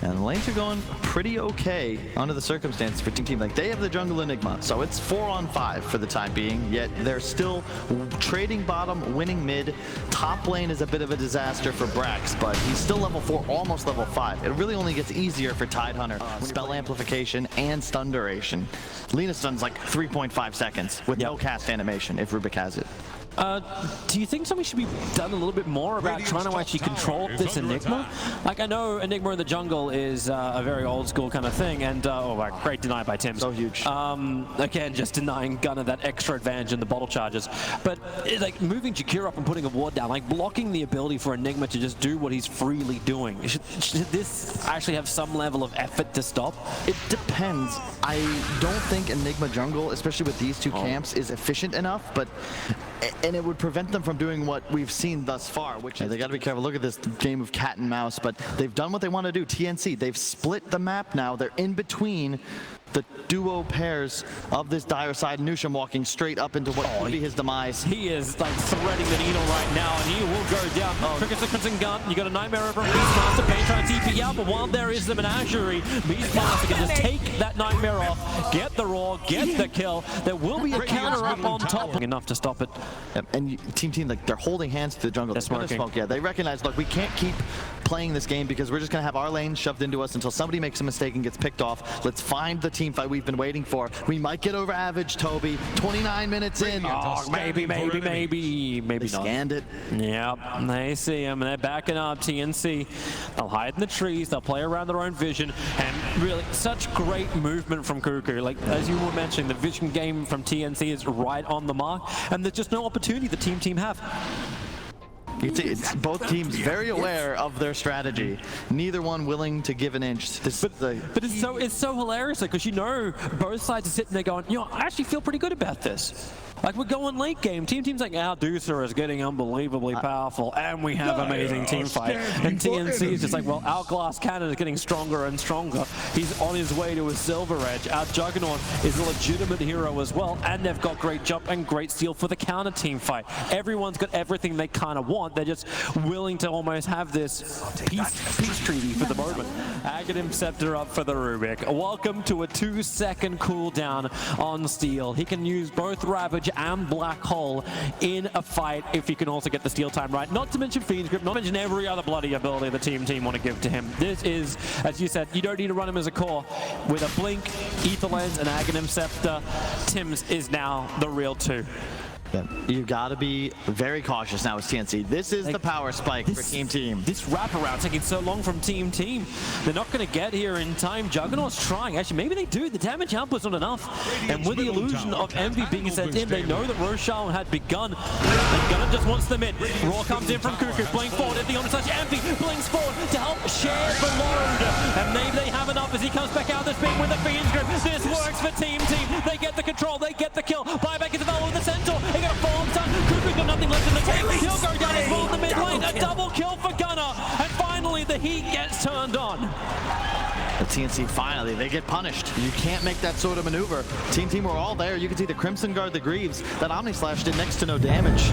And the lanes are going pretty okay under the circumstances for Team. Like, they have the jungle Enigma, so it's 4-on-5 for the time being, yet they're still trading bottom, winning mid. Top lane is a bit of a disaster for Brax, but he's still level 4, almost level 5. It really only gets easier for Tidehunter. Spell amplification and stun duration. Lina stun's like 3.5 seconds with no cast animation if Rubik has it. Do you think something should be done a little bit more about trying to actually control this Enigma? Like, I know Enigma in the jungle is a very old school kind of thing, and oh, wow, great deny by Tim. So huge. Again, just denying Gunnar that extra advantage in the bottle charges. But like moving Jakir up and putting a ward down, like blocking the ability for Enigma to just do what he's freely doing. Should this actually have some level of effort to stop? It depends. I don't think Enigma jungle, especially with these two camps, is efficient enough, and it would prevent them from doing what we've seen thus far, which is they got to be careful. Look at this game of cat and mouse, but they've done what they want to do. TNC, they've split the map now. They're in between the duo pairs of this dire side. Nusham walking straight up into what could be his demise. He is like threading the needle right now, and he will go down. Triggers the Crimson Gun. You got a Nightmare over Beastmaster. Pain trying to TP out, but while there is the Menagerie, Beastmaster can just take that Nightmare off, get the Roar, get the kill. There will be a counter up on top. Enough to stop it. And Team, like, they're holding hands to the jungle. They're smoking. Smoke. Yeah, they recognize, look, we can't keep playing this game because we're just going to have our lane shoved into us until somebody makes a mistake and gets picked off. Let's find the team fight we've been waiting for. We might get over Ravage, Toby. 29 minutes in. Oh, maybe They not. Scanned it. Yep, they see him, and they're backing up. TNC, they'll hide in the trees, they'll play around their own vision, and really, such great movement from Cuckoo. Like, as you were mentioning, the vision game from TNC is right on the mark, and there's just no opportunity the team have. You can see it's both teams very aware of their strategy. Neither one willing to give an inch. But it's so hilarious, because you know both sides are sitting there going, you know, I actually feel pretty good about this. Like, we're going late game. Team's like, our Deucer is getting unbelievably powerful, and we have amazing team fight. And TNC is just like, well, our Glass Cannon is getting stronger and stronger. He's on his way to a Silver Edge. Our Juggernaut is a legitimate hero as well, and they've got great jump and great steal for the counter team fight. Everyone's got everything they kind of want. They're just willing to almost have this peace treaty for the moment. Aghanim Scepter up for the Rubik. Welcome to a 2-second cooldown on Steel. He can use both Ravage and Blackhole in a fight if he can also get the steal time right. Not to mention Fiend's Grip, not to mention every other bloody ability the team want to give to him. This is, as you said, you don't need to run him as a core. With a Blink, Ether Lens, and Aghanim Scepter, Tim's is now the real two. Yeah. You've got to be very cautious now with TNC. This is the power spike for Team. This wraparound taking so long from Team. They're not going to get here in time. Juggernaut's trying. Actually, maybe they do. The damage output's not enough. And with the illusion of Envy being sent in, they know that Roshan had begun. And Gunnar just wants them in. Roar comes in from Cuckoo, playing forward at the on-slash. Envy blinks forward to help share the load. And maybe they have enough as he comes back out of this big with the Fiend's Grip. This works for Team. They get the control. They get the kill. Buyback is available with the Centaur. They got a fall stun. Cuckoo's got nothing left in the tank. He'll go down as well in the mid lane. A double kill for Gunnar. And finally, the heat gets turned on. The TNC finally, they get punished. You can't make that sort of maneuver. Team were all there. You can see the Crimson Guard, the Greaves. That Omni Slash did next to no damage.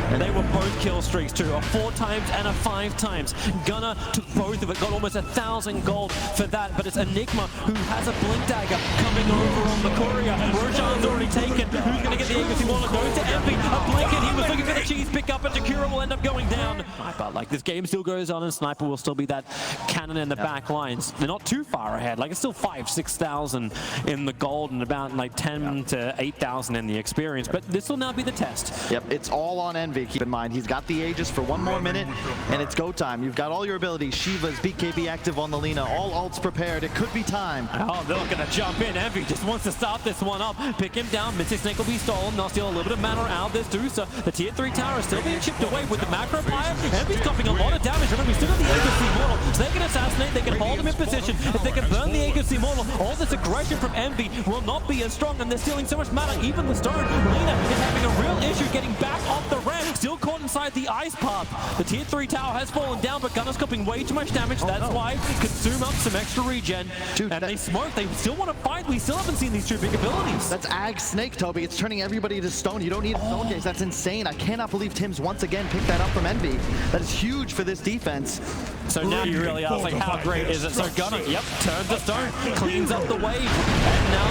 And they were both kill streaks too, a 4 times and a 5 times. Gunnar took both of it, got almost 1,000 gold for that, but it's Enigma who has a Blink Dagger coming over on the courier. Roshan's already taken. Who's going to get the Aegis? He wants to go to Envy. A Blink, and he was looking for the cheese pickup, but Jakira will end up going down. But like, this game still goes on, and Sniper will still be that cannon in the back lines. They're not too far ahead. Like, it's still 5,000-6,000 in the gold and about like 10 to 8,000 in the experience. But this will now be the test. Yep, it's all on Envy. Keep in mind, he's got the Aegis for 1 more minute, and it's go time. You've got all your abilities. Shiva's BKB active on the Lina. All ults prepared. It could be time. Oh, they're not going to jump in. Envy just wants to start this one up. Pick him down. Mystic Snake will be stolen. They'll steal a little bit of mana out of this Deucer. The tier 3 tower is still being chipped away with the macro fire. Envy's coughing a lot of damage. Remember, we still got the Aegis Immortal, so they can assassinate. They can hold him in position. It's they can burn the Aegis Immortal, all this aggression from Envy will not be as strong, and they're stealing so much mana. Even the Stone, Lina is having a real issue getting back off the ramp, still caught inside the ice path. The tier 3 tower has fallen down, but Gunner's copying way too much damage. That's why consume up some extra regen. Dude, and they smoke. They still want to fight. We still haven't seen these two big abilities. That's Ag Snake, Toby. It's turning everybody to stone. You don't need a stone case. That's insane. I cannot believe Tim's once again picked that up from Envy. That is huge for this defense. So now you really ask, like, how great is it? So Gunner, yep, turns to stone, cleans up the wave, and now,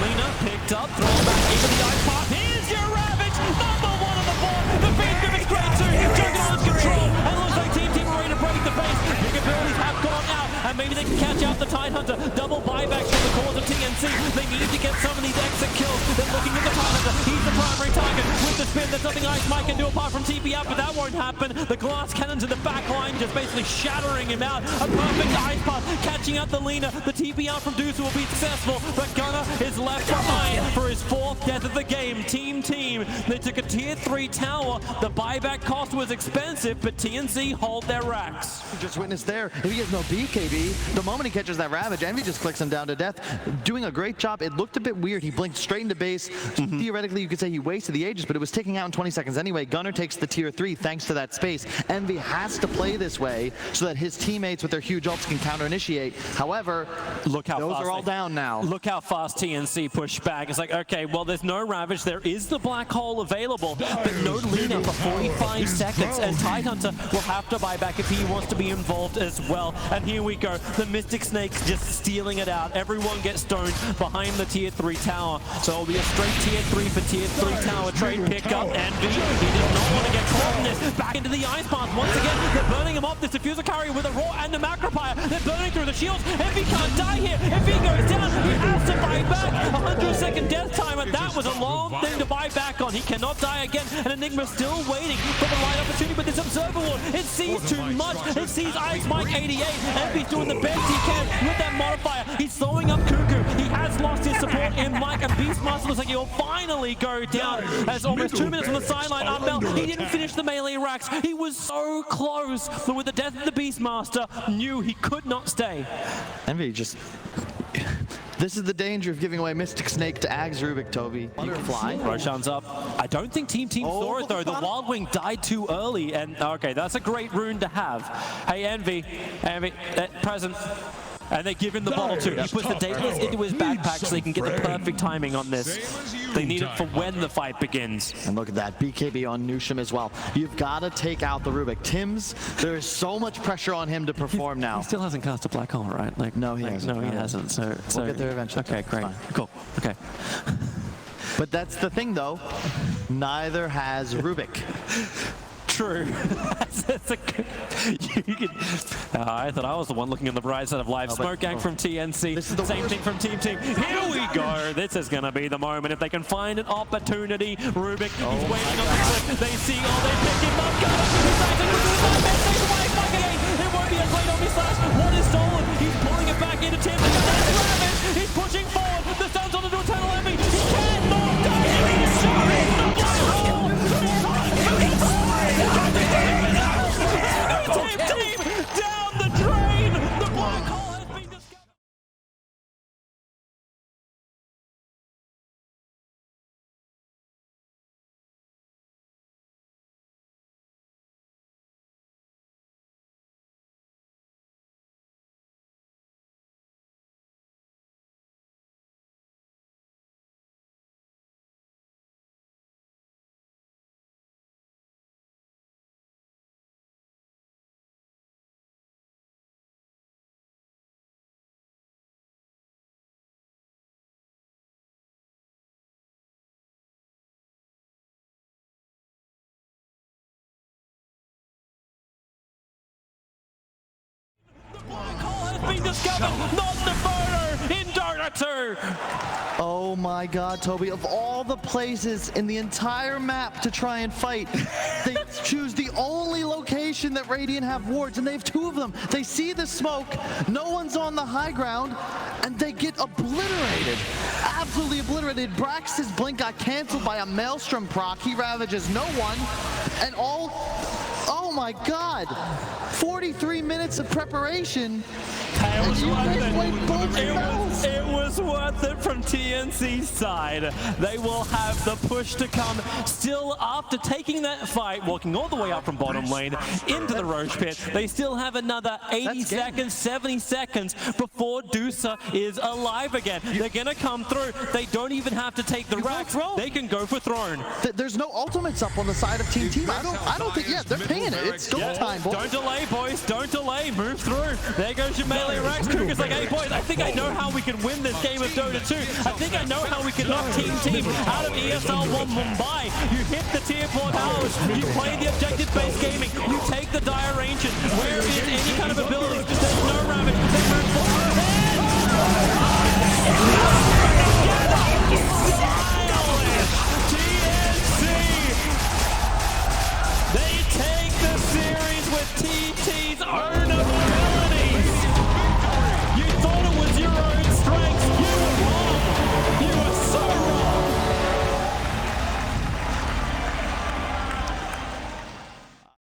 Lina picked up, thrown back into the ice path. Here's your Ravage, number 1 on the board. The Beast Grip is great too. Juggernaut's control, and looks like Team are ready to break the face. Big abilities have gone out, and maybe they can catch out the Tidehunter. Double buybacks from the cause of TNC. They need to get some of these exit kills. They're looking at the Tidehunter. He's the primary target with the spin. There's nothing Ice Mike can do apart from TP out, but that won't happen. The glass cannons in the back line just basically shattering him out. A perfect ice path, catching out the Lina. The TP out from Deuce will be successful, but Gunner is left behind for his 4th death of the game. Team. They took a tier 3 tower. The buyback cost was expensive, but TNC hold their racks. Just witnessed there. If he has no BKB, the moment he catches that Ravage, Envy just clicks him down to death. Doing a great job. It looked a bit weird. He blinked straight into base. Theoretically, you could say he wasted the Aegis, but it was ticking out in 20 seconds anyway. Gunner takes the tier 3 thanks to that space. Envy has to play this way so that his teammates with their huge ults can counter-initiate. However, look how those fast are all down now. Look how fast TNC push back. It's like, okay, well, there's no Ravage. There is the Black Hole available, but no Lina for 45 seconds, and Tidehunter will have to buy back if he wants to be involved as well. And here we go. The Mystic Snakes just stealing it out. Everyone gets stoned behind the tier 3 tower. So it'll be a straight tier 3 for tier 3 tower trade pickup. Envy, he does not want to get caught in this. Back into the ice path. Once again, they're burning him off. This diffuser carry with a Raw and the Macropire. They're burning through the shields. Envy can't die here. If he goes down, he has to buy back. 100-second death timer. That was a long thing to buy back on. He cannot die again. And Enigma still waiting for the right opportunity. But this Observer Ward, it sees too much. It sees Ice Mike 88. Envy's doing the best he can with that modifier. He's slowing up Cuckoo. He has lost his support in Mike, and Beastmaster looks like he'll finally go down. As almost 2 minutes on the sideline, Armel, he didn't finish the melee racks. He was so close, but with the death of the Beastmaster, knew he could not stay. Envy just... This is the danger of giving away Mystic Snake to Ags Rubik, Toby. Butterfly. Roshan's up. I don't think Team saw it though. The Wild Wing died too early, and okay, that's a great rune to have. Hey, Envy, present. And they give him the bottle too. He puts the Dateless into his backpack so he can get the perfect timing on this. They need it for when the fight begins. And look at that, BKB on Nushim as well. You've got to take out the Rubik. Tim's, there is so much pressure on him to perform now. He still hasn't cast a Black Hole, right? Like, no, he hasn't. No, he hasn't. So we'll get there eventually. Okay, great. Cool. Okay. But that's the thing, though. Neither has Rubik. True. I thought I was the one looking on the bright side of life. Smoke Gang from TNC. This is the same thing from Team. Here we go. This is going to be the moment. If they can find an opportunity, Rubik is waiting on the cliff. They see all they pick him up. It won't be a great Omni Slash. What is stolen? He's pulling it back into Tim. He's pushing forward. The Sun's on the door. Tunnel Envy. He cannot die. He's shooting the Black Hole. Team down the drain. The Black Hole has been discovered. Blackhole has been discovered, not the murder in Dota 2. Oh my god, Toby, of all the places in the entire map to try and fight, they choose the only location that Radiant have wards, and they have 2 of them. They see the smoke, no one's on the high ground, and they get obliterated. Absolutely obliterated. Brax's blink got canceled by a Maelstrom proc. He ravages no one, and oh my God. 43 minutes of preparation. It was worth it. It It was worth it from TNC's side. They will have the push to come. Still, after taking that fight, walking all the way up from bottom lane into the Roche pit, they still have another 80 seconds, 70 seconds before Dusa is alive again. They're gonna come through. They don't even have to take the racks. They can go for throne. There's no ultimates up on the side of Team Team. I don't think, yeah, they're paying it. It's go time, boys. Don't delay, boys. Don't delay. Move through. There goes your melee racks. Kuga's like, hey, boys, I think I know how we can win this game of Dota 2. I think I know how we can knock Team Team out of ESL 1 Mumbai. You hit the tier 4 towers. You play the objective-based gaming. You take the dire ancient. Where is any kind of ability